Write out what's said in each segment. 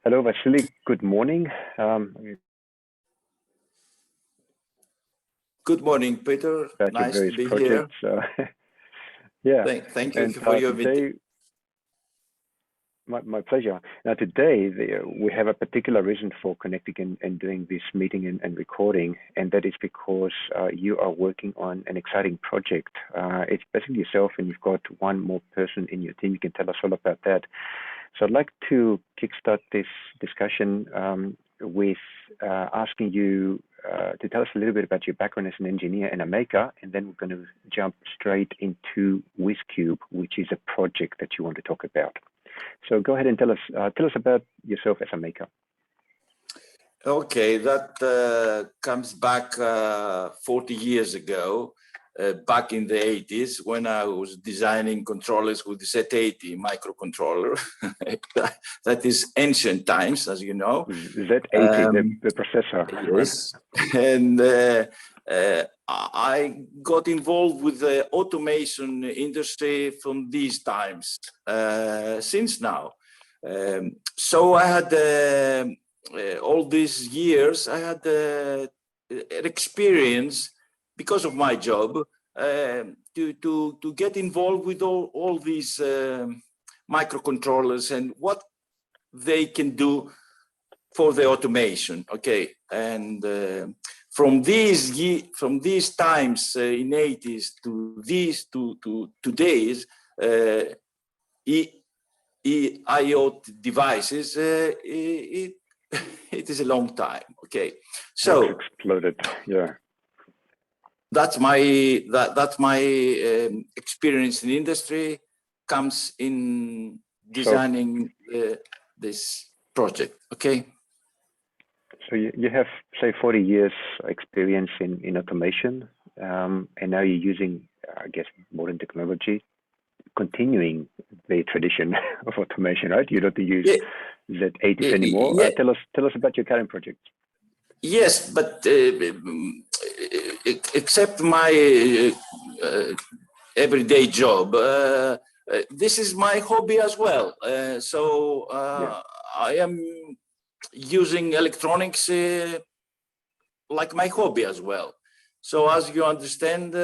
Hello, Vasily. Good morning. Good morning, Peter. Nice to be here. Yeah. Thank you for your invitation. My pleasure. Now, today, we have a particular reason for connecting and doing this meeting and recording, and that is because you are working on an exciting project. It's basically yourself, and you've got one more person in your team. You can tell us all about that. So I'd like to kickstart this discussion with asking you to tell us a little bit about your background as an engineer and a maker, and then we're going to jump straight into WIZcube, which is a project that you want to talk about. So go ahead and tell us about yourself as a maker. Okay, that comes back 40 years ago, back in the 80s, when I was designing controllers with the Z80 microcontroller. That is ancient times, as you know. Z80, the processor. Yes, and I got involved with the automation industry from these times, since now. So I had all these years, I had an experience because of my job to get involved with all these microcontrollers and what they can do for the automation. Okay, and from these times in 80s to today's IoT devices, it is a long time. Okay, so it's exploded. Yeah, that's my experience in industry comes in designing this project. Okay. So you have, say, 40 years experience in automation, and now you're using, I guess, modern technology, continuing the tradition of automation, right? You don't use Z80s anymore. Yeah. Tell us about your current project. Yes, but except my everyday job, this is my hobby as well. I am using electronics like my hobby as well. So as you understand,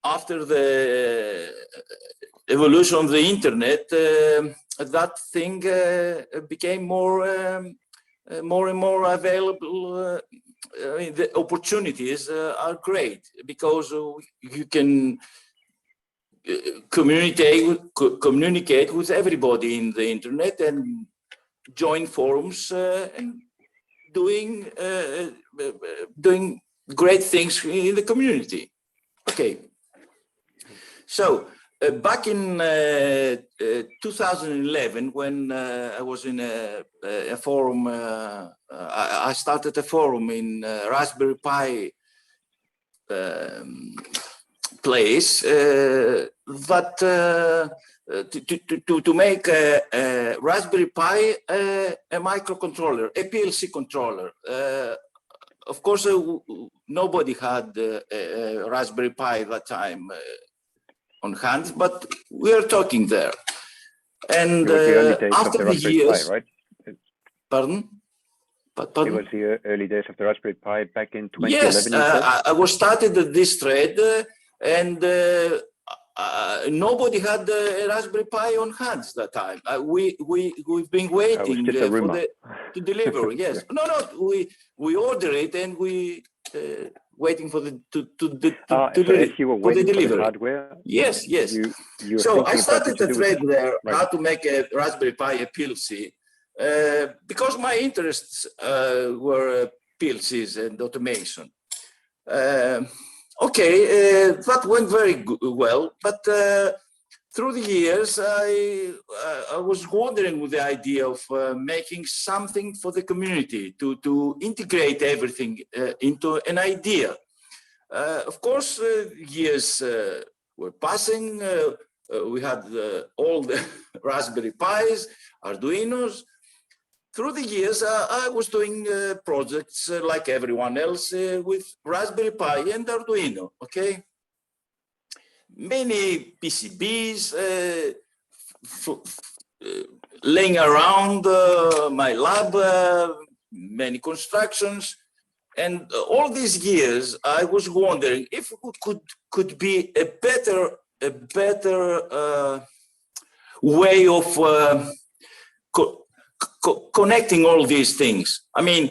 after the evolution of the internet, that thing became more and more available. I mean, the opportunities are great because you can communicate with everybody in the internet and join forums and doing great things in the community. Okay, so back in 2011, when I was in a forum, I started a forum in Raspberry Pi place to make a Raspberry Pi a microcontroller, a PLC controller. Of course, nobody had a Raspberry Pi at that time on hand, but we are talking there. And after the years, Pi, right? Pardon? It was the early days of the Raspberry Pi back in 2011. Yes, I was started this thread, and nobody had a Raspberry Pi on hands that time. We've been waiting to deliver. Yes, no, we order it and we waiting for the delivery. For the hardware. Yes. So I started the thread there, how to make a Raspberry Pi a PLC, because my interests were PLCs and automation. That went very well, but through the years, I was wondering with the idea of making something for the community to integrate everything into an idea. Of course, years were passing. We had all the Raspberry Pis, Arduinos. Through the years, I was doing projects like everyone else with Raspberry Pi and Arduino, okay? Many PCBs laying around my lab, many constructions, and all these years I was wondering if it could be a better way of connecting all these things. I mean,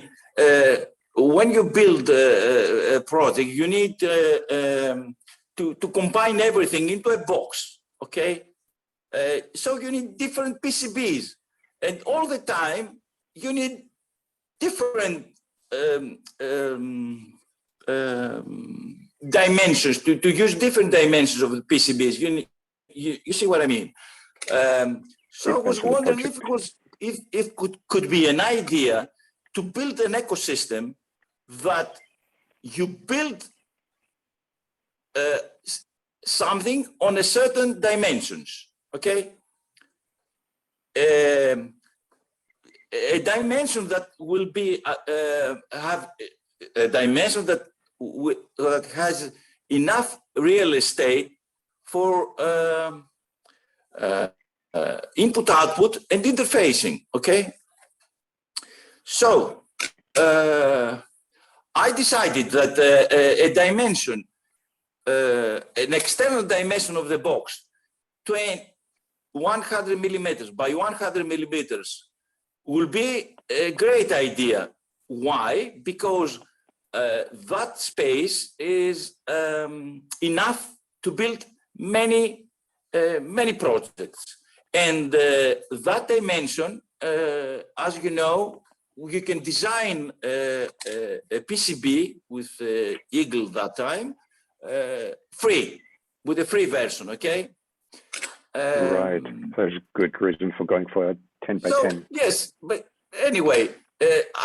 when you build a project, you need to combine everything into a box, okay? So you need different PCBs, and all the time you need different dimensions to use different dimensions of the PCBs. You see what I mean? So I was wondering if it could be an idea to build an ecosystem that you build something on a certain dimensions, okay? A dimension that will be have a dimension that has enough real estate for input, output, and interfacing, okay? So I decided that a dimension, an external dimension of the box, 100 millimeters by 100 millimeters, will be a great idea. Why? Because that space is enough to build many projects. And that dimension, as you know, you can design a PCB with Eagle that time, free, with a free version, okay? Right, there's a good reason for going for a 10 by 10. Yes, but anyway,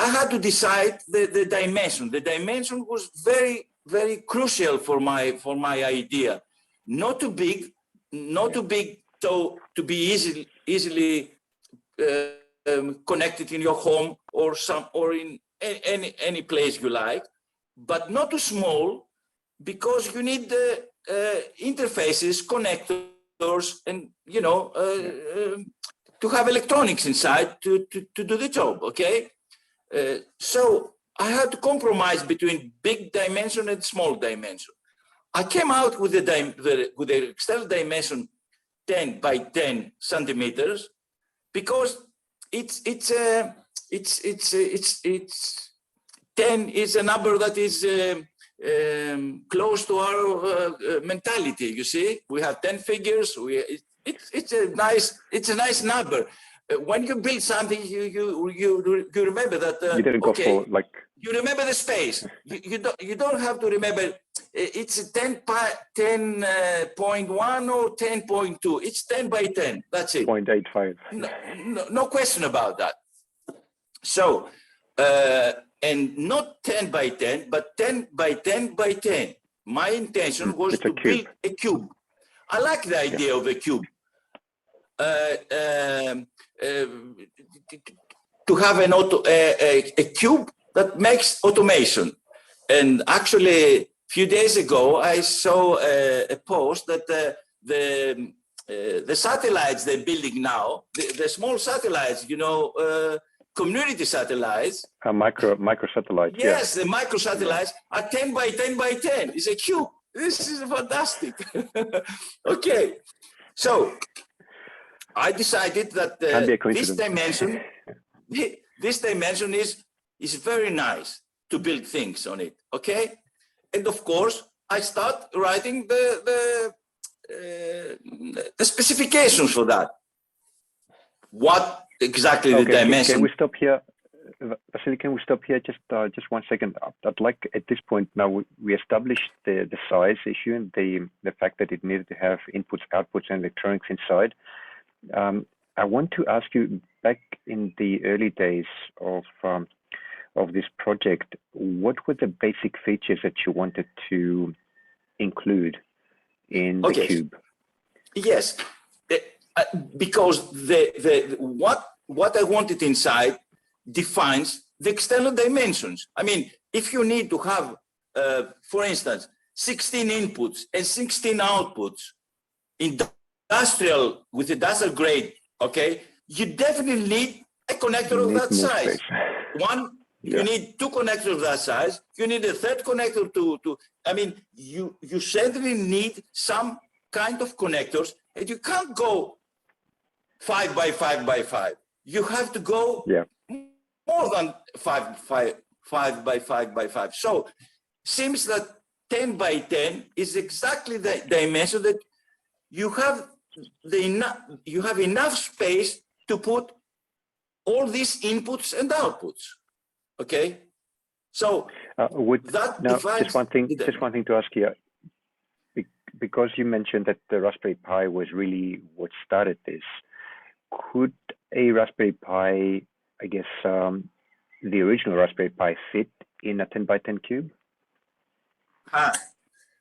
I had to decide the dimension. The dimension was very, very crucial for my idea. Not too big, so to be easily connected in your home or in any place you like, but not too small, because you need the interfaces, connectors, and to have electronics inside to do the job, okay? So I had to compromise between big dimension and small dimension. I came out with the external dimension 10 by 10 centimeters, because it's 10 is a number that is close to our mentality. You see, we have 10 figures. It's a nice number. When you build something, you remember that. You didn't go for like. You remember the space. You don't have to remember. It's 10.1 or 10.2. It's 10 by 10. That's it. 0.85. No question about that. So, and not 10 by 10, but 10 by 10 by 10. My intention was to build a cube. I like the idea of a cube. To have a cube that makes automation. And actually, a few days ago, I saw a post that the satellites they're building now, the small satellites, community satellites. Micro satellites. Yes, the micro satellites are 10 by 10 by 10. It's a cube. This is fantastic. Okay, so I decided that this dimension is very nice to build things on it. Okay, and of course I start writing the specifications for that. What exactly the dimension? Can we stop here, Vasilis? Can we stop here just 1 second? I'd like, at this point now, we established the size issue and the fact that it needed to have inputs, outputs, and electronics inside. I want to ask you, back in the early days of this project, what were the basic features that you wanted to include in the cube? Yes, because what I wanted inside defines the external dimensions. I mean, if you need to have, for instance, 16 inputs and 16 outputs, with industrial grade, okay, you definitely need a connector of that size. One, yeah. You need two connectors of that size. You need a third connector I mean, you certainly need some kind of connectors, and you can't go 5 by 5 by 5. You have to go more than 5 by 5 by 5. So seems that 10 by 10 is exactly the dimension that you have enough space to put all these inputs and outputs. Okay, so just one thing to ask you, because you mentioned that the Raspberry Pi was really what started this. Could a Raspberry Pi, I guess, the original Raspberry Pi, fit in a 10 by 10 cube?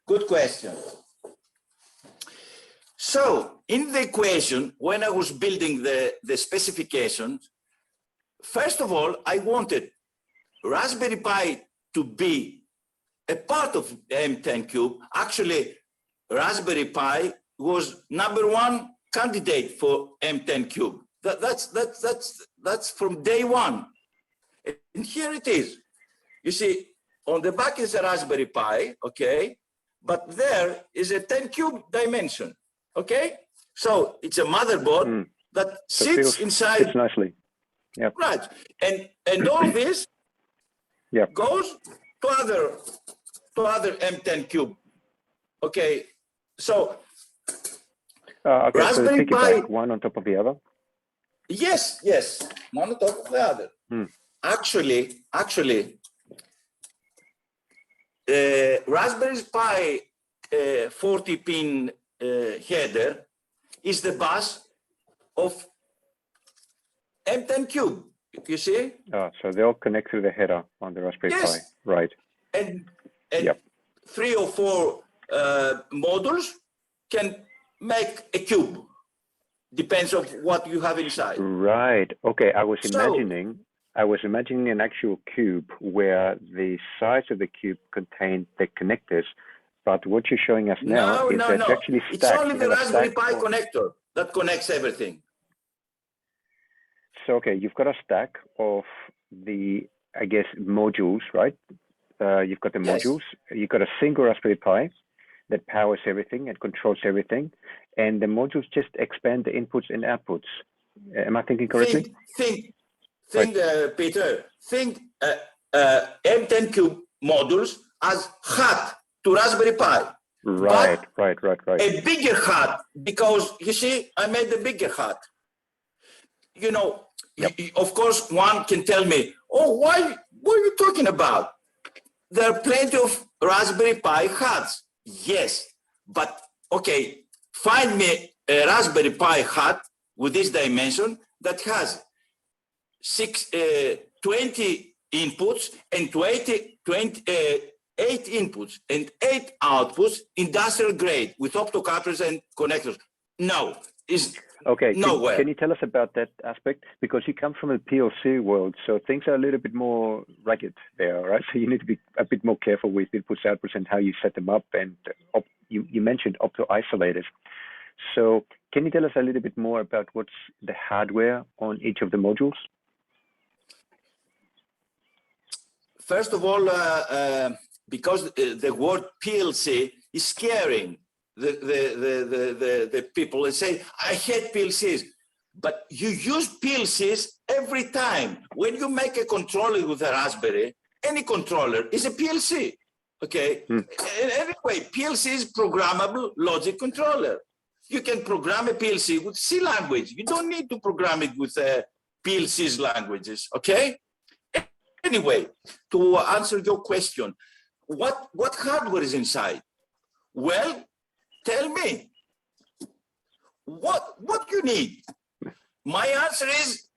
Good question. So in the equation, when I was building the specifications, first of all, I wanted Raspberry Pi to be a part of M10 cube. Actually, Raspberry Pi was #1 candidate for M10 cube. That's from day one. And here it is. You see, on the back is a Raspberry Pi, okay? But there is a 10 cube dimension, okay? So it's a motherboard that sits inside. Fits nicely. Yep. Right. And all this goes to other M10 cube. Okay. So Raspberry so Pi, one on top of the other. Yes, one on top of the other. Actually, Raspberry Pi 40-pin header is the bus of M10 cube. You see? So they all connect through the header on the Raspberry Pi, right? And 3 or 4 modules can make a cube. Depends on what you have inside. Right. Okay. I was imagining an actual cube where the size of the cube contained the connectors, but what you're showing us now is that actually stacked. It's only the Raspberry Pi connector that connects everything. So, okay, you've got a stack of the, I guess, modules, right? You've got the modules. You've got a single Raspberry Pi that powers everything and controls everything. And the modules just expand the inputs and outputs. Am I thinking correctly? Think, Peter, think M10 cube modules as hat to Raspberry Pi. Right. A bigger hat, because you see, I made the bigger hat. You know, of course, one can tell me, oh, what are you talking about? There are plenty of Raspberry Pi hats. Yes, but okay, find me a Raspberry Pi hat with this dimension that has 20 inputs and 8 inputs and 8 outputs, industrial grade with optocouplers and connectors. No, is okay. Nowhere. Can you tell us about that aspect? Because you come from a PLC world, so things are a little bit more rugged there, right? So you need to be a bit more careful with inputs, outputs, and how you set them up. And you mentioned opto-isolators. So can you tell us a little bit more about what's the hardware on each of the modules? First of all, because the word PLC is scaring the people and say, I hate PLCs, but you use PLCs every time. When you make a controller with a Raspberry, any controller is a PLC, okay? Anyway, PLC is programmable logic controller. You can program a PLC with C language. You don't need to program it with PLC's languages, okay? Anyway, to answer your question, what hardware is inside? Well, tell me, what you need? My answer is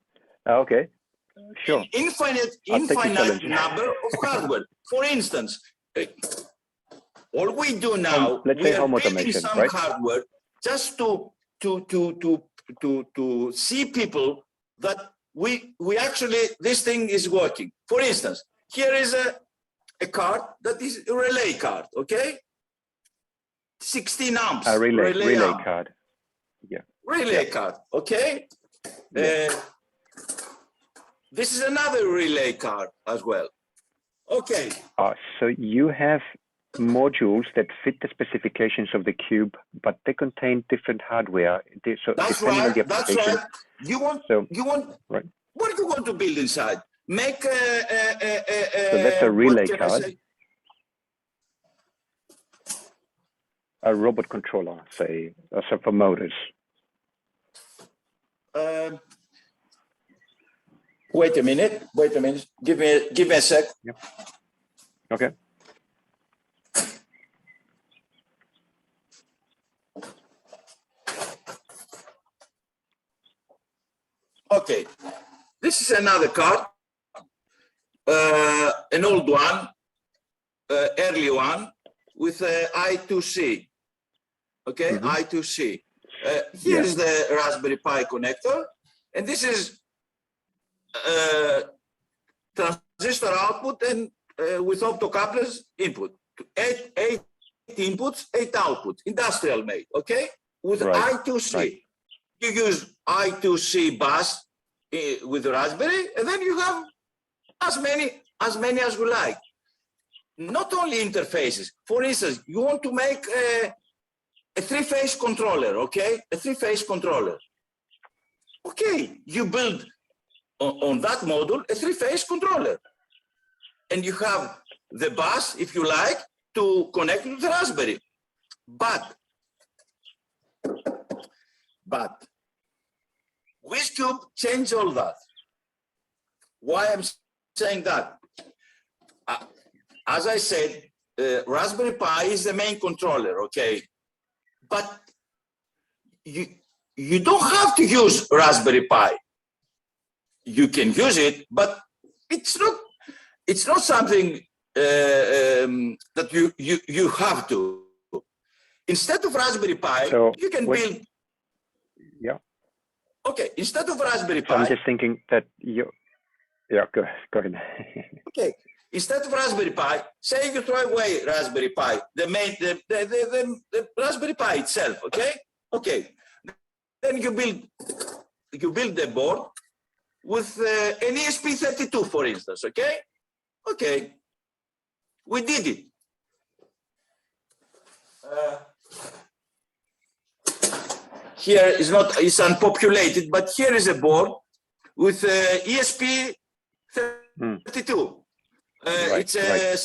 okay, sure. Infinite number of hardware. For instance, all we do now, we are building some hardware just to see people that we actually, this thing is working. For instance, here is a card that is a relay card, okay? 16 amps. A relay card. Yeah. Relay card, okay? Yeah. This is another relay card as well. Okay. So you have modules that fit the specifications of the cube, but they contain different hardware. So That's depending on right. the That's application, right. You want. right. What do you want to build inside? Make So that's a relay what can I card. say? A robot controller, say, also for motors. Wait a minute. Wait a minute. Give me a sec. Yep. Okay. Okay. This is another card. An old one, early one, with I2C. Okay, I2C. Here is the Raspberry Pi connector, and this is transistor output and with optocouplers input. Eight inputs, 8 outputs, industrial made. Okay, with I2C. Right. You use I2C bus with the Raspberry, and then you have as many as you like. Not only interfaces. For instance, you want to make a 3-phase controller, okay? A 3-phase controller. Okay, you build on that module a 3-phase controller. And you have the bus, if you like, to connect to the Raspberry. But WIZcube changed all that. Why I'm saying that? As I said, Raspberry Pi is the main controller, okay? But you don't have to use Raspberry Pi. You can use it, but it's not something that you have to. Instead of Raspberry Pi, you can build. Yeah. Okay. Instead of Raspberry Pi, I'm just thinking that you. Yeah. Go ahead. Okay. Instead of Raspberry Pi, say you throw away Raspberry Pi, the Raspberry Pi itself, okay? Okay. Then you build the board with an ESP32, for instance, okay? Okay. We did it. Here is it's unpopulated, but here is a board with ESP32. It's a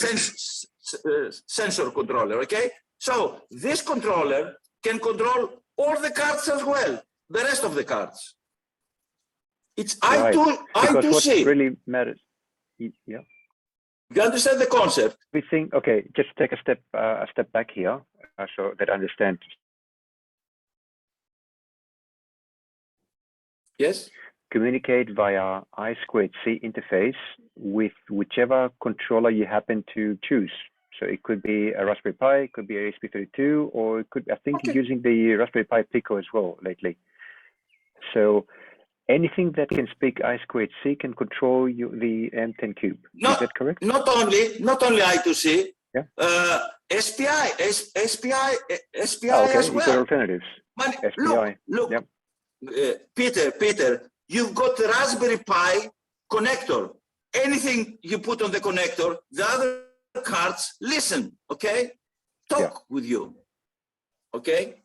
sensor controller, okay? So this controller can control all the cards as well, the rest of the cards. It's I2C. What really matters, yeah. You understand the concept? We think, okay, just take a step back here so that I understand. Yes. Communicate via I2C interface with whichever controller you happen to choose. So it could be a Raspberry Pi, it could be a ESP32, or it could, I think, using the Raspberry Pi Pico as well lately. So anything that can speak I2C can control the M10 cube. Is that correct? Not only I2C. Yeah. SPI okay. as well. You've got alternatives. SPI. Look. Yep. Peter, you've got the Raspberry Pi connector. Anything you put on the connector, the other cards listen, okay? Talk with you, okay?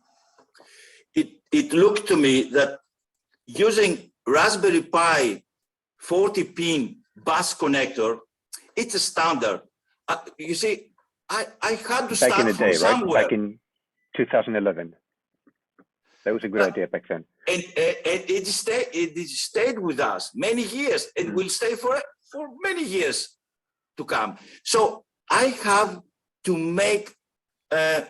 It looked to me that using Raspberry Pi 40-pin bus connector, it's a standard. You see, I had to start back in the day, somewhere. Right? Back in 2011. That was a good idea back then. And it stayed with us many years and will stay for many years to come. So I have to make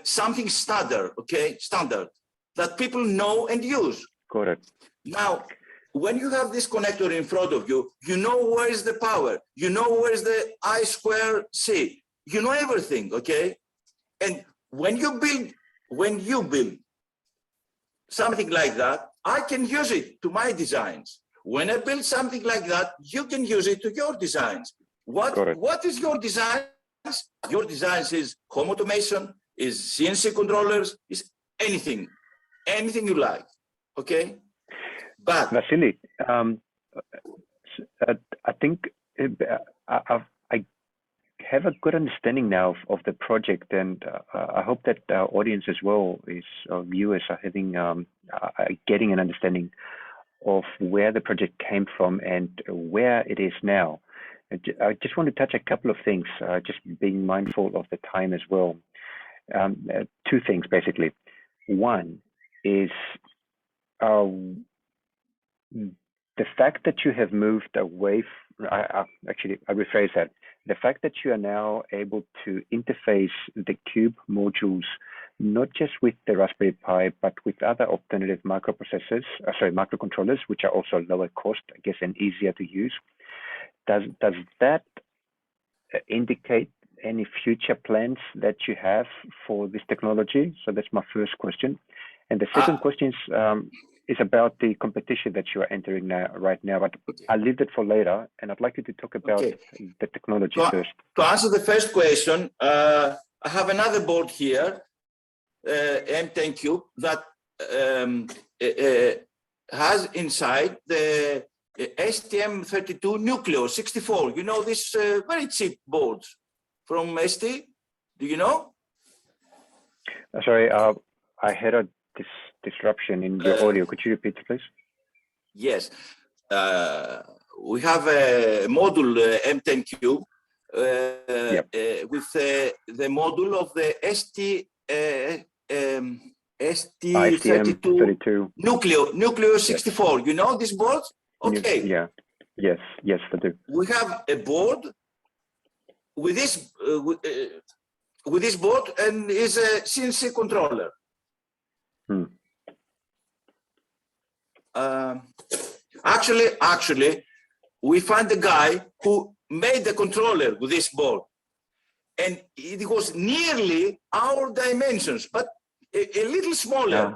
something standard, okay? Standard that people know and use. Got it. Now, when you have this connector in front of you, you know where is the power. You know where is the I2C. You know everything, okay? And when you build something like that, I can use it to my designs. When I build something like that, you can use it to your designs. What is your designs? Your designs is home automation, is CNC controllers, is anything you like, okay? But Vasily, I think I have a good understanding now of the project, and I hope that our audience as well, our viewers, are having getting an understanding of where the project came from and where it is now. I just want to touch a couple of things, just being mindful of the time as well. Two things, basically. One is the fact that you have moved away, actually, I rephrase that. The fact that you are now able to interface the Cube modules, not just with the Raspberry Pi, but with other alternative microcontrollers, which are also lower cost, I guess, and easier to use. Does that indicate any future plans that you have for this technology? So that's my first question. And the second question is about the competition that you are entering right now, but I'll leave that for later. And I'd like you to talk about the technology first. To answer the first question, I have another board here, M10Cube, that has inside the STM32 Nucleo 64. You know, this very cheap boards from ST. Do you know? Sorry, I had a disruption in your audio. Could you repeat, please? Yes. We have a module M10Cube with the module of the ST32 Nucleo 64. You know this board? Okay. Yeah. Yes, I do. We have a board with this board, and is a CNC controller. Actually, we find the guy who made the controller with this board, and it was nearly our dimensions, but a little smaller.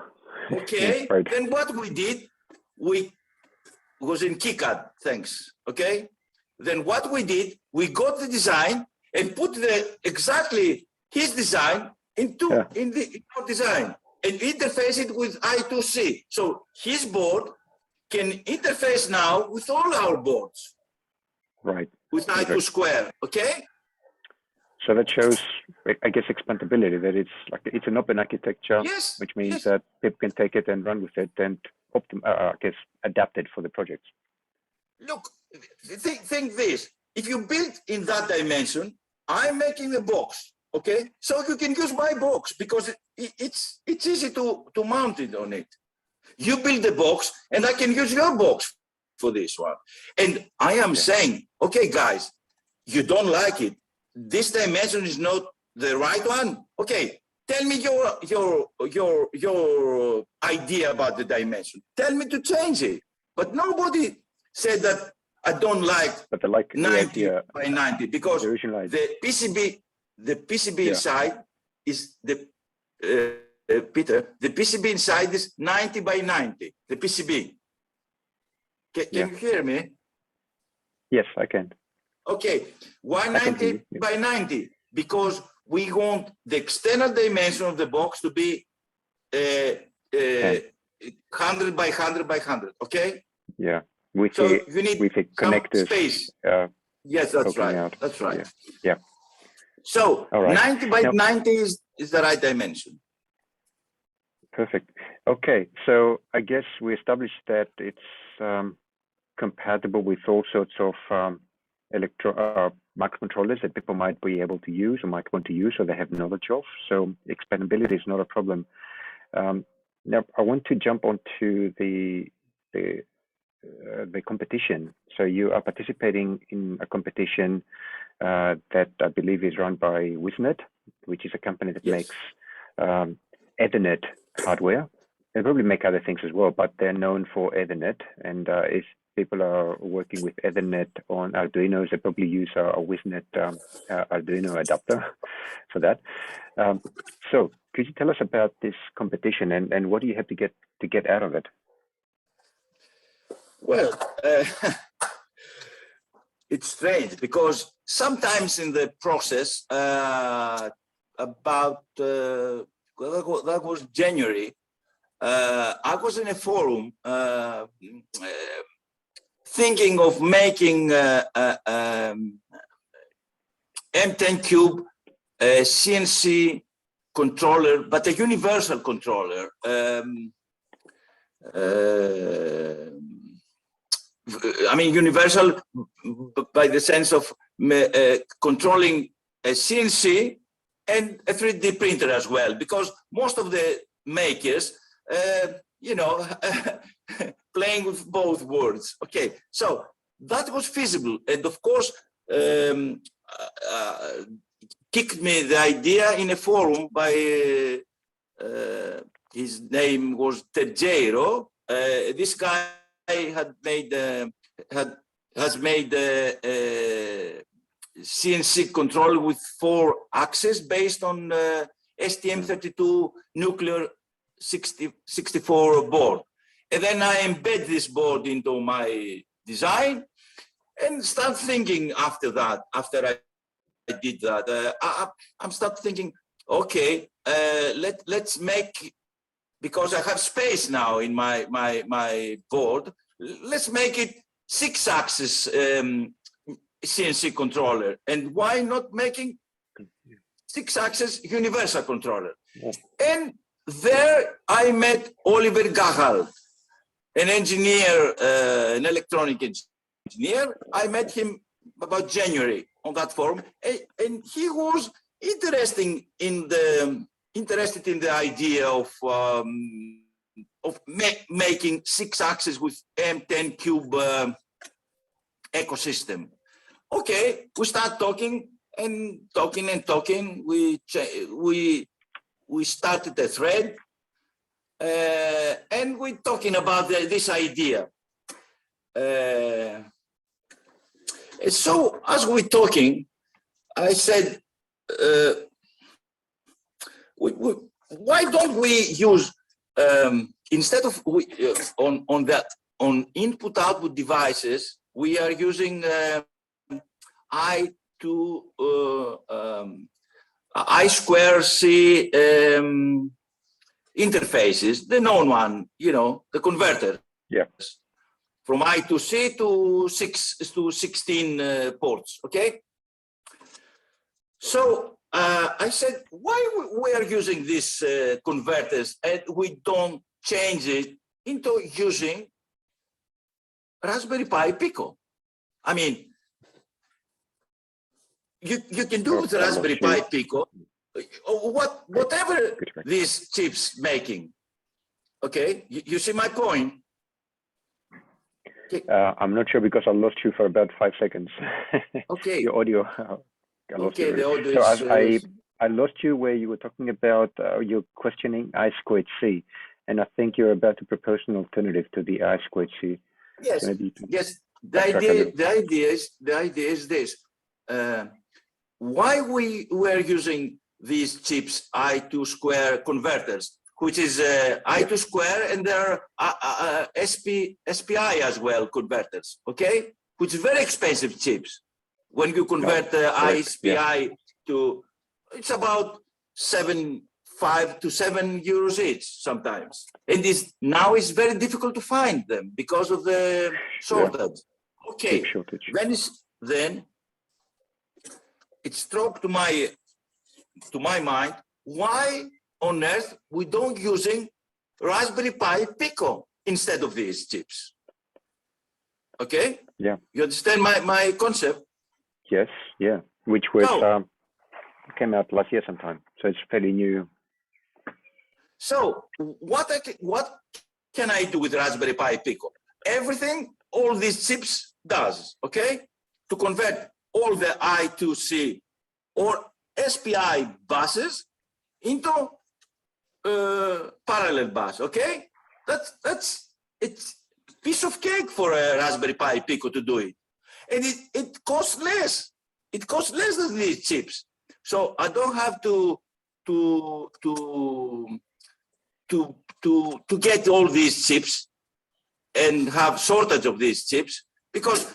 Okay. Right. Then what we did, we was in KiCad, thanks. Okay. Then what we did, we got the design and put exactly his design into our design, and interface it with I2C. So his board can interface now with all our boards. Right. With I2 square, okay? So that shows, I guess, expandability, that it's an open architecture, which means that people can take it and run with it and adapt it for the projects. Look, think this. If you build in that dimension, I'm making the box, okay? So you can use my box because it's easy to mount it on it. You build the box and I can use your box for this one. And I am saying, okay, guys, you don't like it. This dimension is not the right one. Okay, tell me your idea about the dimension. Tell me to change it. But nobody said that I don't like, 90 by 90 because the PCB inside is Peter, the PCB inside is 90 by 90, the PCB. Can you hear me? Yes, I can. Okay, why 90 by 90? Because we want the external dimension of the box to be 100 by 100 by 100, okay? Yeah, you need with a connector space. Yes, that's right. Out. That's right. Yeah. So 90 by 90 is the right dimension. Perfect. Okay, so I guess we established that it's compatible with all sorts of microcontrollers that people might be able to use or might want to use or they have knowledge of. So expandability is not a problem. Now I want to jump onto the competition. So you are participating in a competition that I believe is run by Wiznet, which is a company that makes Ethernet hardware. They probably make other things as well, but they're known for Ethernet. And if people are working with Ethernet on Arduinos, they probably use a Wiznet Arduino adapter for that. So could you tell us about this competition and what do you have to get out of it? Well, it's strange because sometimes in the process, that was January, I was in a forum thinking of making M10 cube CNC controller, but a universal controller. I mean, universal by the sense of controlling a CNC and a 3D printer as well, because most of the makers, you know, playing with both words. Okay, so that was feasible, and of course, kicked me the idea in a forum by his name was Tergeiro. This guy had made has made a CNC controller with 4 axes based on STM32 nuclear 64 board, and then I embed this board into my design and start thinking after that. After I did that, I'm start thinking, okay, let's make, because I have space now in my board, let's make it 6-axis CNC controller, and why not making 6-axis universal controller? Yeah. And there I met Oliver Gahal, an engineer, an electronic engineer. I met him about January on that forum, and he was interested in the idea of making 6-axis with M10 cube ecosystem. Okay, we start talking and talking and talking. We started a thread, and we're talking about this idea. So as we're talking, I said, why don't we use instead of on input-output devices, we are using I2C interfaces, the known one, you know, the converter. Yeah. From I2C to 16 ports. Okay. So I said, why we are using these converters and we don't change it into using Raspberry Pi Pico? I mean, you can do with Raspberry Pi Pico whatever these chips making. Okay, you see my point? I'm not sure because I lost you for about 5 seconds. Okay. Your audio. Okay, the audio so I lost you where you were talking about you're questioning I2C, and I think you're about to propose an alternative to the I2C. Yes. So yes. The idea is this. Why we were using these chips I2 converters, which is I2 square, and there are SPI as well converters, okay? Which is very expensive chips. When you convert ISPI to, it's about 5 to 7 euros each sometimes. And now it's very difficult to find them because of the shortage. Yeah. Okay, then it struck to my mind, why on earth we don't using Raspberry Pi Pico instead of these chips? Okay? Yeah. You understand my concept? Yes, yeah. Which was came out last year sometime, so it's fairly new. So what can I do with Raspberry Pi Pico? Everything all these chips does, okay? To convert all the I2C or SPI buses into parallel bus, okay? It's piece of cake for a Raspberry Pi Pico to do it, and it costs less. It costs less than these chips, so I don't have to get all these chips and have shortage of these chips, because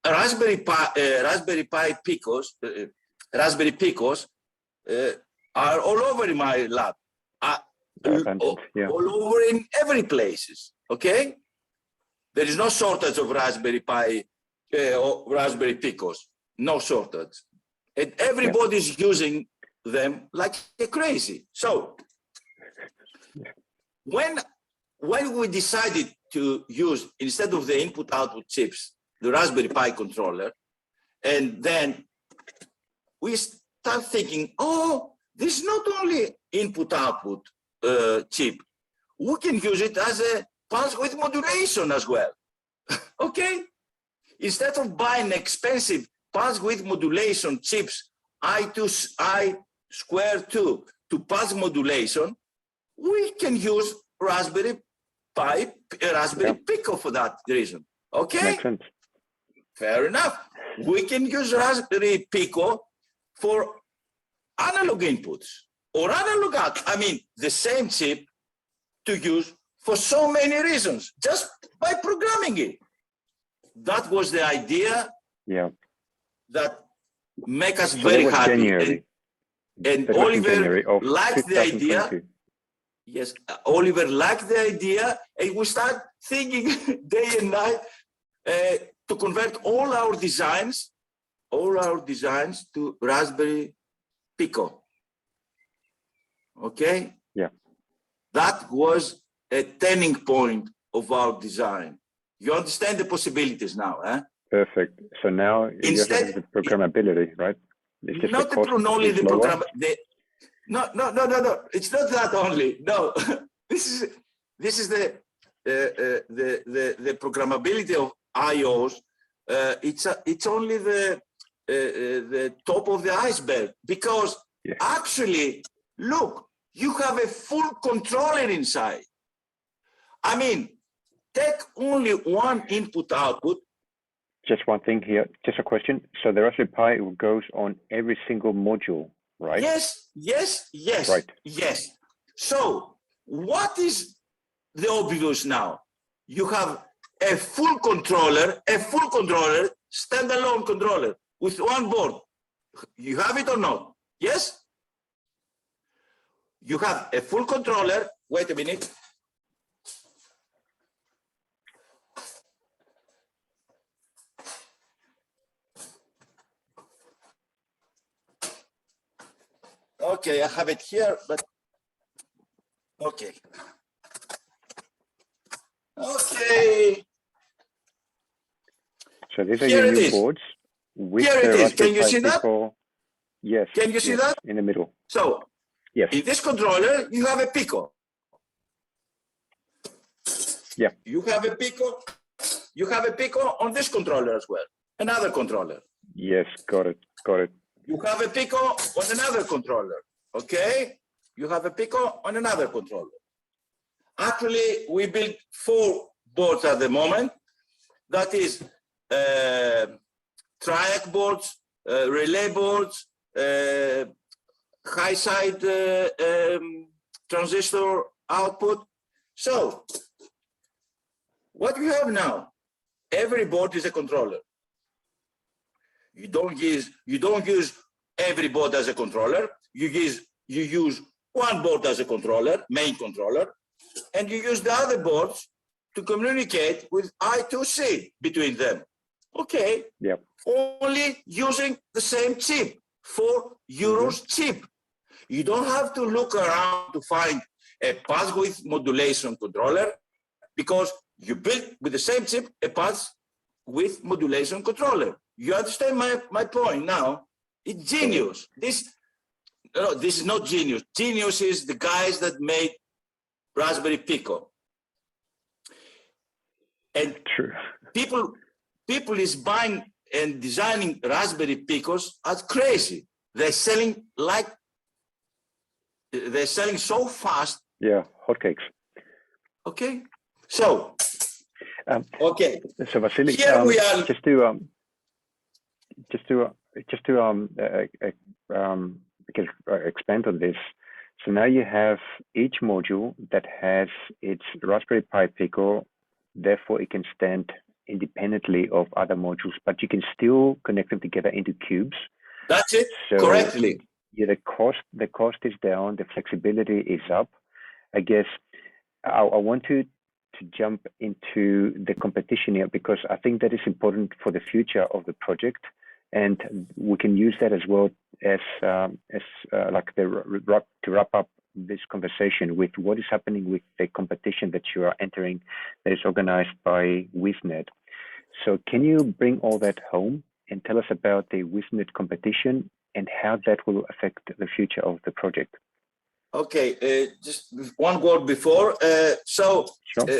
Raspberry Pi Picos, Raspberry Picos are all over in my lab, all over in every places. Okay, There is no shortage of Raspberry Pi or Raspberry Picos, no shortage. And everybody's using them like crazy. So when we decided to use, instead of the input-output chips, the Raspberry Pi controller, and then we start thinking, oh, this is not only input-output chip, we can use it as a pulse width modulation as well. Okay? Instead of buying expensive pulse width modulation chips, I2 square 2 to pulse modulation, we can use Raspberry Pi, Raspberry Pico for that reason. Okay? Makes sense. Fair enough. We can use Raspberry Pico for analog inputs or analog out. I mean, the same chip to use for so many reasons, just by programming it. That was the idea that make us very happy. And Oliver liked the idea. Yes, Oliver liked the idea, and we start thinking day and night to convert all our designs to Raspberry Pico. Okay? Yeah. That was a turning point of our design. You understand the possibilities now, eh? Perfect. So now you have the programmability, right? It's just not only the program. No. It's not that only. No, this is the programmability of iOS. It's only the top of the iceberg, because actually, look, you have a full controller inside. I mean, take only one input-output. Just one thing here, just a question. So the Raspberry Pi goes on every single module, right? Yes. Right. Yes. So what is the obvious now? You have a full controller, standalone controller with one board. You have it or not? Yes? You have a full controller. Wait a minute. Okay, I have it here, but okay. So these are your new boards. Here it is. Can you see that? Yes. Can you see that? In the middle. So, in this controller, you have a Pico. Yeah. You have a Pico. You have a Pico on this controller as well. Another controller. Yes, got it. You have a Pico on another controller, okay? You have a Pico on another controller. Actually, we built 4 boards at the moment. That is triac boards, relay boards, high side transistor output. So, what we have now, every board is a controller. You don't use every board as a controller. You use one board as a controller, main controller, and you use the other boards to communicate with I2C between them. Okay. Yeah. Only using the same chip, 4 euros chip. You don't have to look around to find a pulse width modulation controller, because you build with the same chip a pulse width modulation controller. You understand my point now? It's genius. This is not genius. Genius is the guys that made Raspberry Pico. And people is buying and designing Raspberry Picos as crazy. They're selling so fast. Yeah, hotcakes. Okay. So okay. So Vasilis, here we are. Just to expand on this. So now you have each module that has its Raspberry Pi Pico, therefore it can stand independently of other modules, but you can still connect them together into cubes. That's it. So, correctly. Yeah, the cost is down, the flexibility is up. I guess I want to to jump into the competition here, because I think that is important for the future of the project, and we can use that as well as like to wrap up this conversation with what is happening with the competition that you are entering, that is organized by Wiznet. So can you bring all that home and tell us about the Wiznet competition and how that will affect the future of the project? Okay, just one word before. Sure.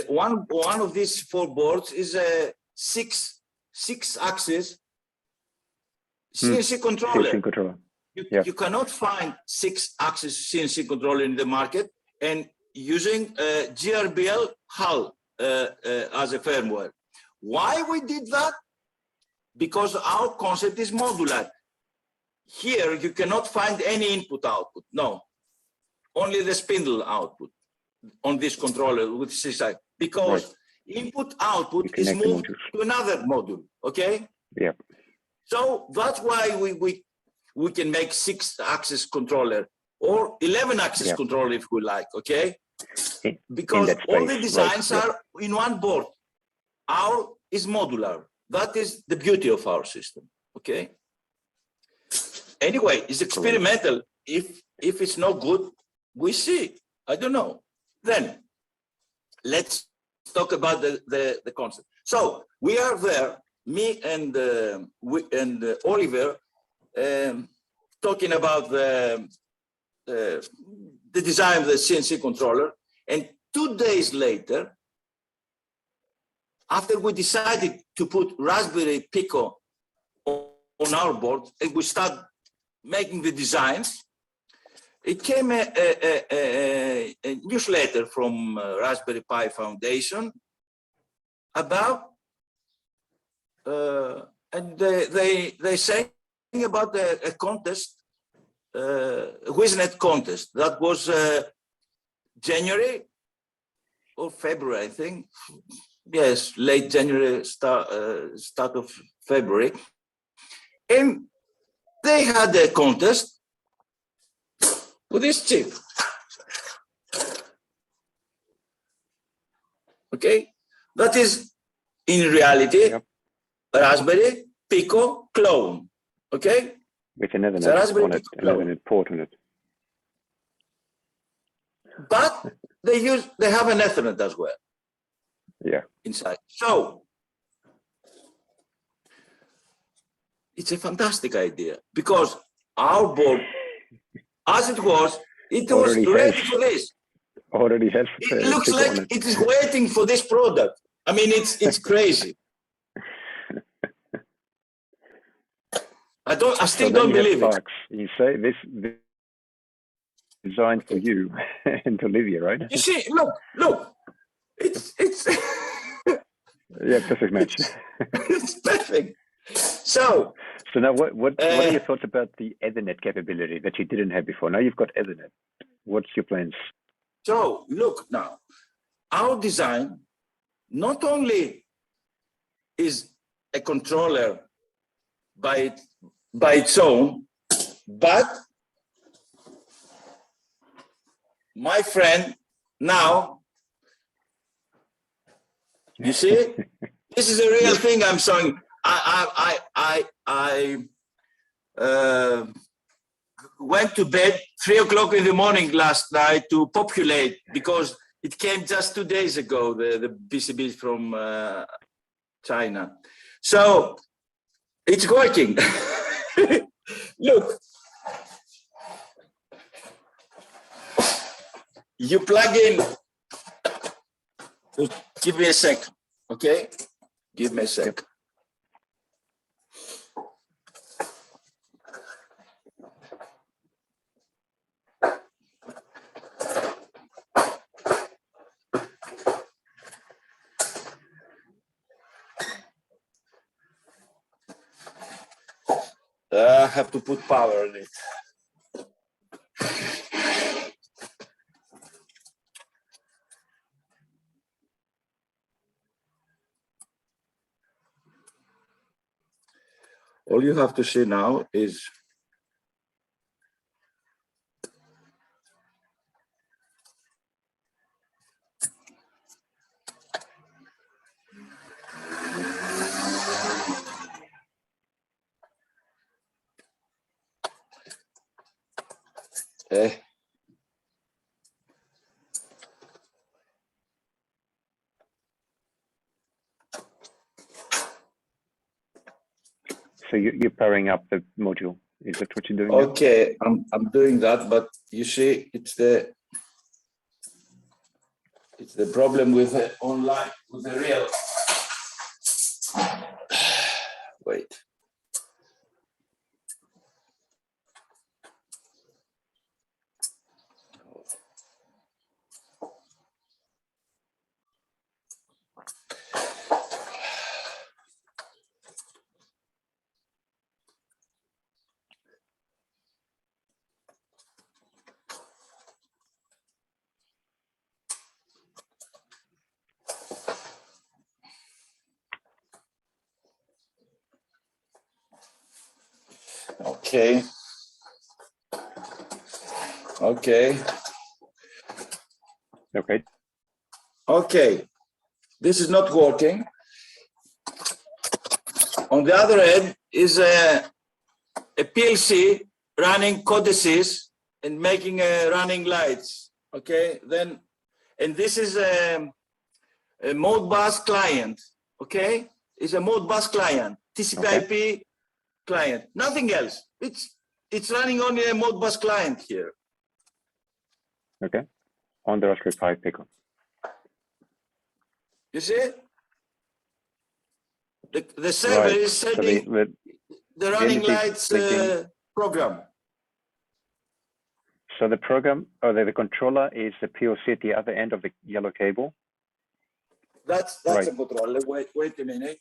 One of these 4 boards is a six axis CNC controller. CNC controller. You cannot find 6 axis CNC controller in the market, and using GRBL HAL as a firmware. Why we did that? Because our concept is modular. Here you cannot find any input output. No, only the spindle output on this controller with CSI, because input output is moved to another module. Okay. Yeah. So that's why we can make 6-axis controller or 11-axis controller if we like. Okay. Because all the designs are in one board. Our is modular. That is the beauty of our system. Okay. Anyway, it's experimental. If it's not good, we see. I don't know. Then let's talk about the concept. So we are there, me and Oliver, talking about the design of the CNC controller, and 2 days later, after we decided to put Raspberry Pico on our board and we start making the designs, it came a newsletter from Raspberry Pi Foundation about, and they say about a contest, Wiznet contest that was January or February, I think. Yes, late January, start of February, and they had a contest with this chip. Okay, that is in reality Raspberry Pico clone. Okay, with an Ethernet on it, an Ethernet port on it. But they have an Ethernet as well. Yeah. Inside. So it's a fantastic idea, because our board, as it was ready for this. Already has. It looks like it is waiting for this product. I mean, it's crazy. I still don't believe it. You say this designed for you and Olivia, right? You see, look. It's yeah, perfect match. It's perfect. So now what are your thoughts about the Ethernet capability that you didn't have before? Now you've got Ethernet. What's your plans? So look, now our design not only is a controller by its own, but my friend, now you see, this is a real thing I'm showing. I went to bed 3 o'clock in the morning last night to populate, because it came just 2 days ago, the PCB from China. So it's working. Look, you plug in. Give me a sec, okay? Give me a sec. Yep. I have to put power on it. All you have to see now is So you're powering up the module. Is that what you're doing? Okay, I'm doing that, but you see, it's the problem with the online, with the real. Wait. Okay. Okay. Okay. Okay. This is not working. On the other end is a PLC running codices and making running lights. Okay. Then, and this is a Modbus client. Okay. It's a Modbus client, TCP/IP client, nothing else. It's running only a Modbus client here. Okay. On the Raspberry Pi Pico. You see? The server is sending the running lights program. So the program, or the controller is the PLC at the other end of the yellow cable. That's right. A controller. Wait a minute.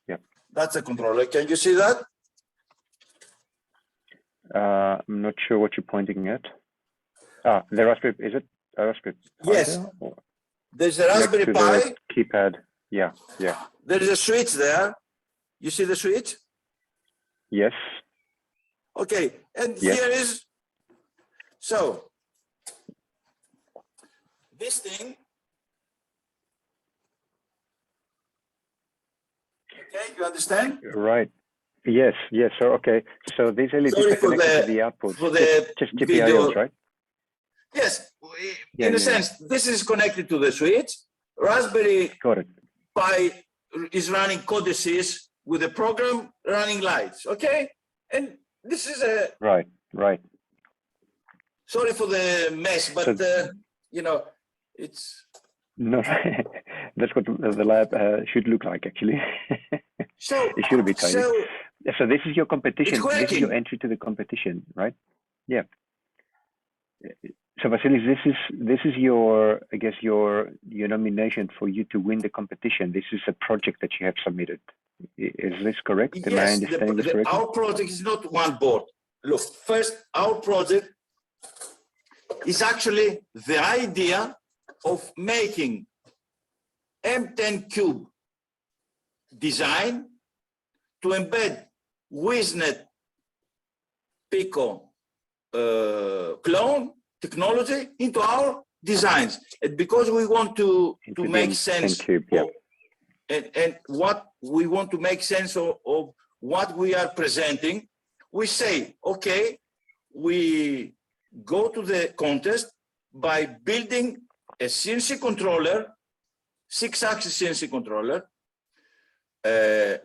Yeah. That's a controller. Can you see that? I'm not sure what you're pointing at. Ah, the Raspberry, is it a Raspberry Pi? Yes. There's a Raspberry Pi. Keypad. Yeah, yeah. There is a switch there. You see the switch? Yes. Okay, and here is, so, this thing, okay, you understand? Right. Yes, yes. So, okay. So these LEDs are connected to the output. For the just GPIOs, right? Yes. In a sense, this is connected to the switch. Raspberry Pi is running codices with a program running lights. Okay. And this is a... Right, right. Sorry for the mess, but, you know, it's... No, that's what the lab should look like, actually. So it should be tiny. So this is your competition. This is your entry to the competition, right? Yeah. So Vasilis, this is your, I guess, your nomination for you to win the competition. This is a project that you have submitted. Is this correct? Yes, Am I understanding this correctly? Our project is not one board. Look, first, our project is actually the idea of making M10 cube design to embed Wiznet Pico clone technology into our designs. And because we want to make sense cube, and what we want to make sense of what we are presenting, we say, okay, we go to the contest by building a Cnc controller, 6-axis Cnc controller, an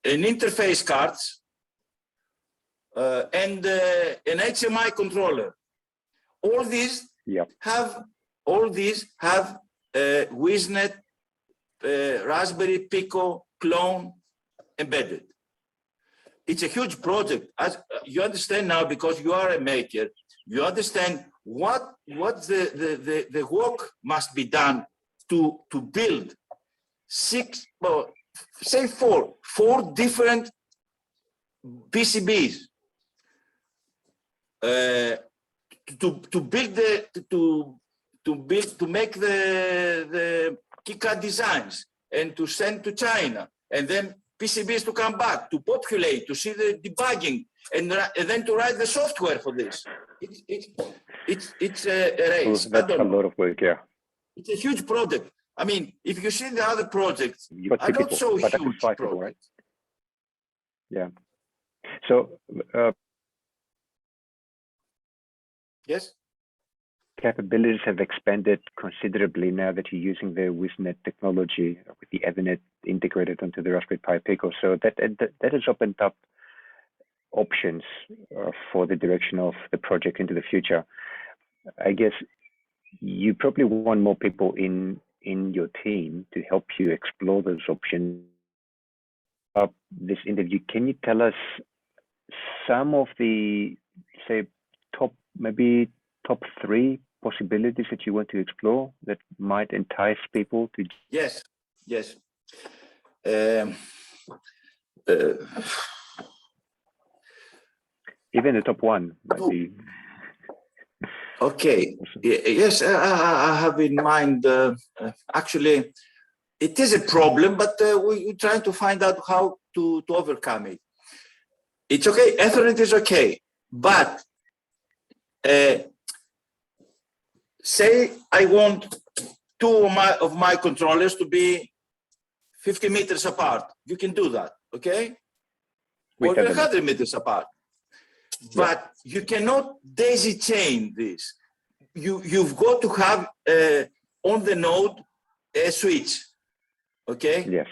interface cards, and an HMI controller. All these have Wiznet Raspberry Pico clone embedded. It's a huge project. As you understand now, because you are a maker, you understand what the work must be done to build four different PCBs to make the KiCad designs and to send to China, and then PCBs to come back, to populate, to see the debugging, and then to write the software for this. It's a race. That's a lot of work, yeah. It's a huge project. I mean, if you see the other projects, are not so huge projects. Right? Yeah. So Yes. Capabilities have expanded considerably now that you're using the Wiznet technology with the Ethernet integrated onto the Raspberry Pi Pico. So that has opened up options for the direction of the project into the future. I guess you probably want more people in your team to help you explore those options. This interview, can you tell us some of the, say, top 3 possibilities that you want to explore that might entice people to? Yes. Even the top 1 might be. Okay. Awesome. Yes, I have in mind. Actually, it is a problem, but we're trying to find out how to overcome it. It's okay. Ethernet is okay, but say I want 2 of my controllers to be 50 meters apart. You can do that, okay? Or 100 meters apart. But you cannot daisy chain this. You've got to have on the node a switch, okay? Yes.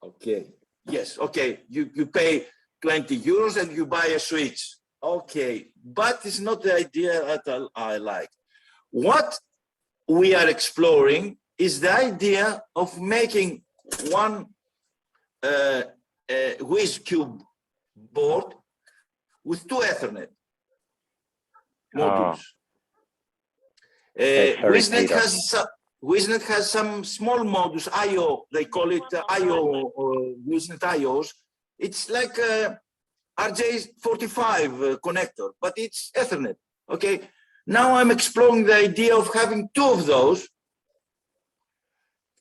Okay. Yes. Okay. You pay 20 euros and you buy a switch. Okay, but it's not the idea that I like. What we are exploring is the idea of making one WIZcube board with 2 Ethernet modules. Wiznet has some small modules, I/O. They call it I/O or Wiznet I/Os. It's like RJ45 connector, but it's Ethernet. Okay. Now I'm exploring the idea of having 2 of those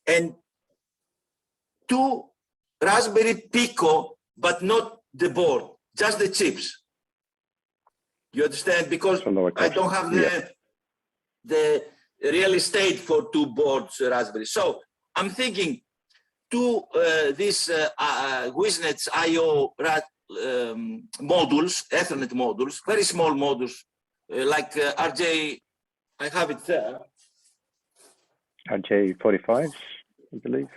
and 2 Raspberry Pico, but not the board, just the chips. You understand? Because I don't have the real estate for 2 boards Raspberry. So I'm thinking 2 these Wiznet's I/O modules, Ethernet modules, very small modules, like RJ. I have it there. RJ45s, I believe.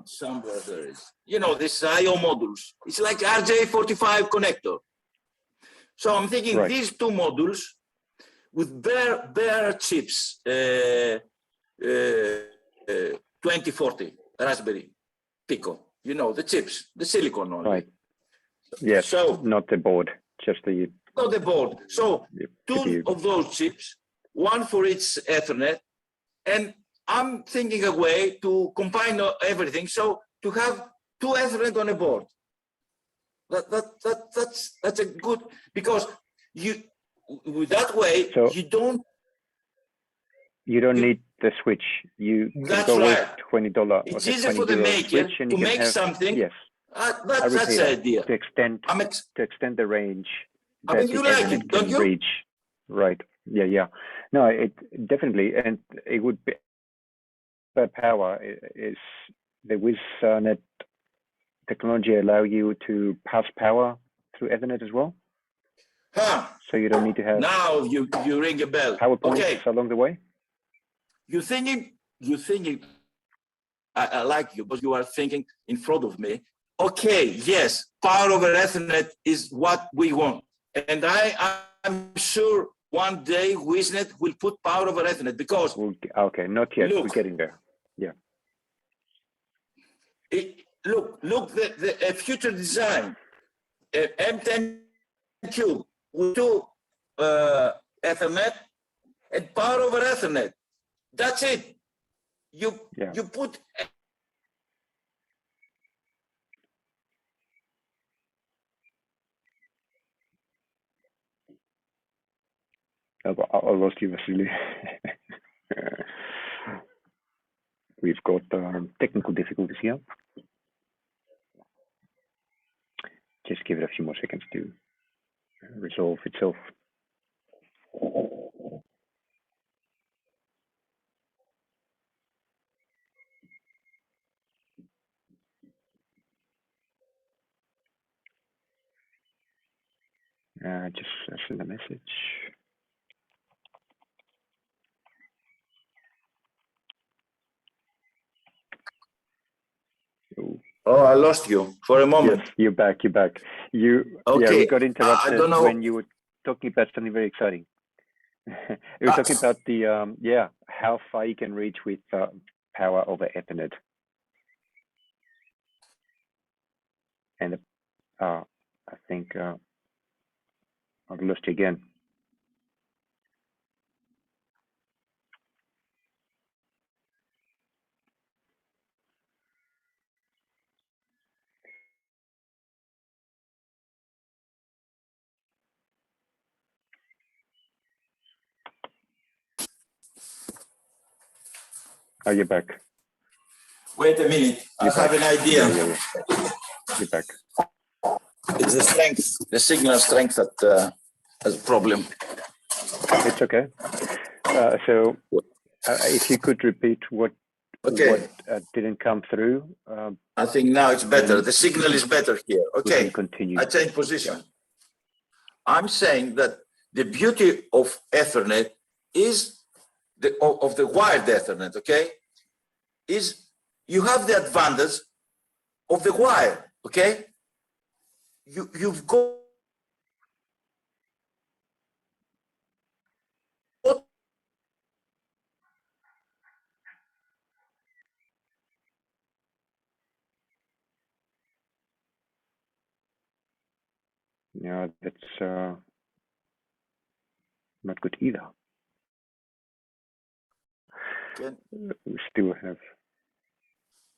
Somewhere there is. You know, this I/O modules. It's like RJ45 connector. So I'm thinking these 2 modules with bare chips, 2040 Raspberry Pico. You know, the chips, the silicon only. Right. Yes. So not the board, just the. Not the board. So 2 of those chips, 1 for each Ethernet, and I'm thinking a way to combine everything. So to have 2 Ethernet on a board. That's a good, because you with that way you don't need the switch. You can go with $20. It's easier for the maker to make something. Yes. That's the idea. To extend the range. I mean, you like it, don't you? Reach. Right. Yeah. No, it definitely, and it would be. But power is the Wiznet technology allow you to pass power through Ethernet as well. So you don't need to have. Now you ring a bell. Power points along the way. You're thinking. I like you, but you are thinking in front of me. Okay, yes, power over Ethernet is what we want, and I'm sure one day Wiznet will put power over Ethernet because. Okay, not yet. We're getting there. Yeah. Look, the future design, M10 cube with 2 Ethernet and power over Ethernet. That's it. You put. I lost you, Vasily. We've got technical difficulties here. Just give it a few more seconds to resolve itself. Just send a message. Oh, I lost you for a moment. Yes, you're back. You're back. Okay. Yeah, we got interrupted I don't know. when you were talking about something very exciting. You were talking about the how far you can reach with power over Ethernet. And I think I've lost you again. Oh, you're back. Wait a minute. You're I have an idea. Yeah. You're back. It's the strength, the signal strength that has a problem. It's okay. So if you could repeat what didn't come through. I think now it's better. The signal is better here. Okay. We can continue. I change position. Yeah. I'm saying that the beauty of Ethernet is of the wired Ethernet, okay, is you have the advantage of the wire, okay? You've got yeah, that's not good either. We still have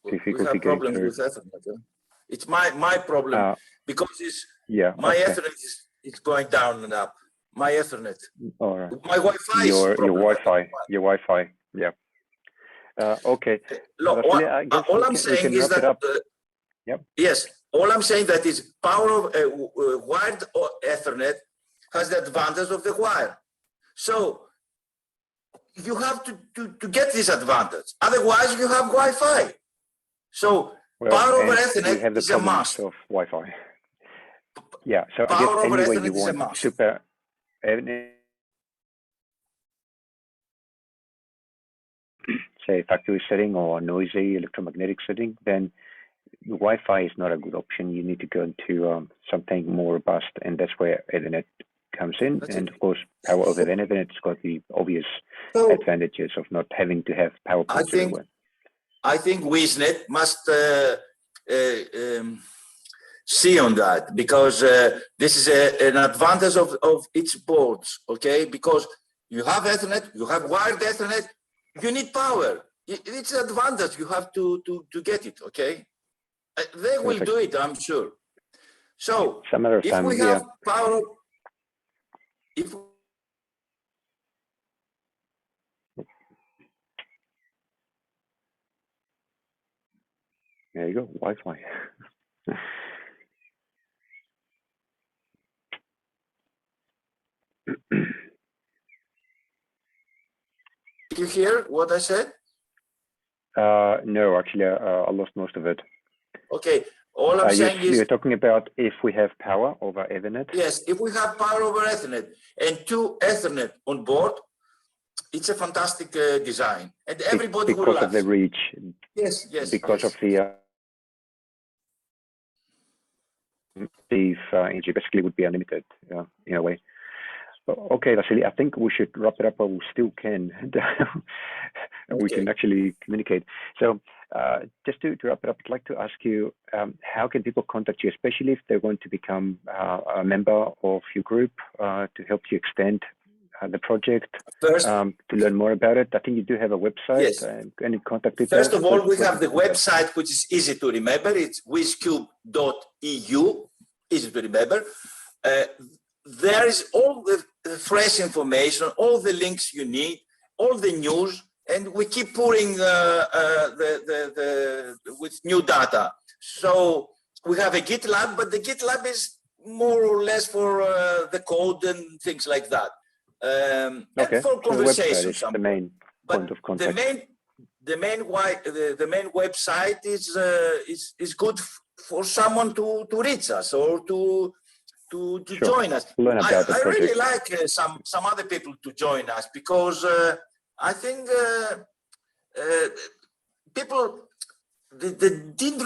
difficulty getting through. With Ethernet. It's my problem because it's my Ethernet is going down and up. My Ethernet. All right. My Wi-Fi. Your Wi-Fi. Yeah. Okay. Look, all I'm saying is that. Yes. All I'm saying that is power of wired Ethernet has the advantage of the wire. So you have to get this advantage. Otherwise, you have Wi-Fi. So power over Ethernet is a must. Of Wi-Fi. Yeah. So power I guess over anyway Ethernet you want is a must. super. Say factory setting or noisy electromagnetic setting, then Wi-Fi is not a good option. You need to go into something more robust, and that's where Ethernet comes in. And of course, power over Ethernet has got the obvious advantages of not having to have power ports everywhere. I think Wiznet must see on that, because this is an advantage of its boards, okay? Because you have Ethernet, you have wired Ethernet, you need power. It's an advantage. You have to get it, okay? They will do it, I'm sure. So if we have power, there you go, Wi-Fi. You hear what I said? No, actually, I lost most of it. Okay, all I'm saying is... You're talking about if we have power over Ethernet? Yes, if we have power over Ethernet and 2 Ethernet on board, it's a fantastic design. And everybody will love it. Because of the reach. Yes. Because of the... energy basically would be unlimited in a way. Okay, Vasily, I think we should wrap it up, but we still can. We can actually communicate. So just to wrap it up, I'd like to ask you, how can people contact you, especially if they want to become a member of your group to help you extend the project, to learn more about it? I think you do have a website and contact people. First of all, we have the website, which is easy to remember. It's WIZcube.eu, easy to remember. There is all the fresh information, all the links you need, all the news, and we keep pouring with new data. So we have a GitLab, but the GitLab is more or less for the code and things like that. And for conversations. So the main point of contact. The main website is good for someone to reach us or to to Sure. join us. Learn about the I project. really like some other people to join us, because I think people they didn't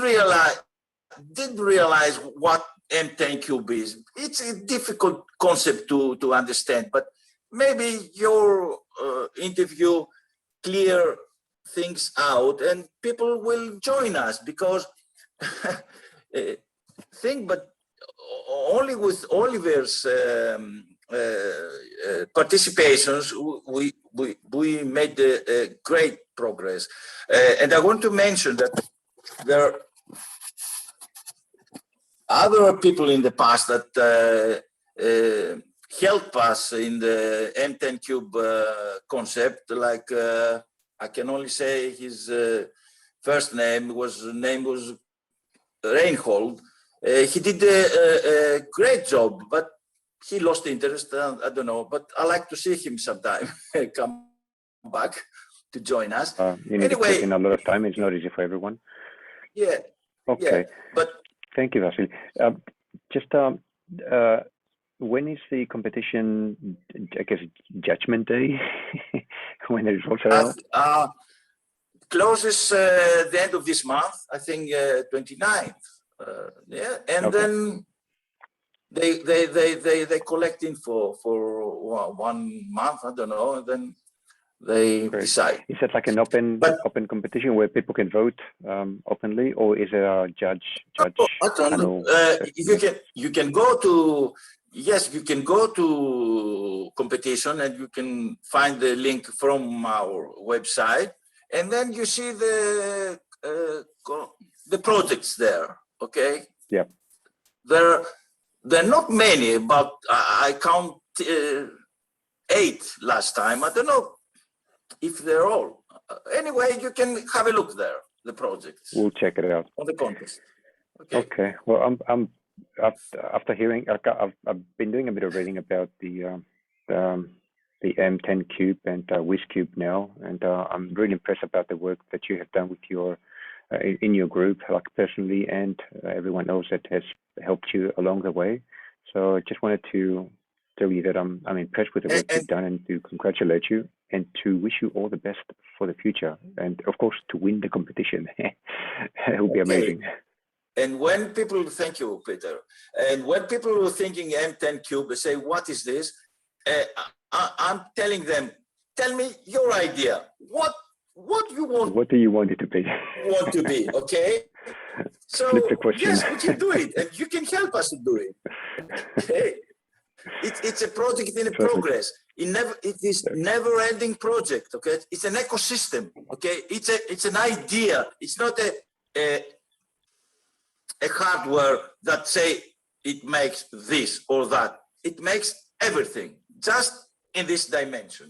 realize what M10Cube is. It's a difficult concept to understand, but maybe your interview clear things out and people will join us, because but only with Oliver's participations we made a great progress. And I want to mention that there are other people in the past that helped us in the M10Cube concept, like I can only say his first name was Reinhold. He did a great job, but he lost interest. I don't know, but I like to see him sometime come back to join us. You need to put in a lot of time. It's not easy for everyone. Yeah. Okay. Yeah, but thank you, Vasily. Just when is the competition? I guess Judgment Day, when the results are out. Closes the end of this month, I think 29th. Yeah, and Okay. then they collect info for 1 month. I don't know, and then they Great. decide. Is that like an open competition where people can vote openly, or is it a judge panel? You can go to you can go to competition, and you can find the link from our website, and then you see the projects there. Okay. Yeah. There are not many, but I count 8 last time. I don't know if they're all. Anyway, you can have a look there. The projects. We'll check it out On the contest. Okay. Okay. Well, I'm after hearing, I've been doing a bit of reading about the M10Cube and WIZcube now, and I'm really impressed about the work that you have done with your in your group, like personally, and everyone else that has helped you along the way. So I just wanted to tell you that I'm impressed with the work you've done, and to congratulate you and to wish you all the best for the future, and of course to win the competition. It will be amazing. And when people, thank you, Peter. And when people were thinking M10Cube, they say, "What is this?" I'm telling them, "Tell me your idea. What you want? What do you want it to be?" Want to be, okay? So flip the question. Yes, we can do it, and you can help us to do it. Okay. It's a project in progress. It is never-ending project. Okay, it's an ecosystem. Okay, it's an idea. It's not a hardware that say it makes this or that. It makes everything just in this dimension.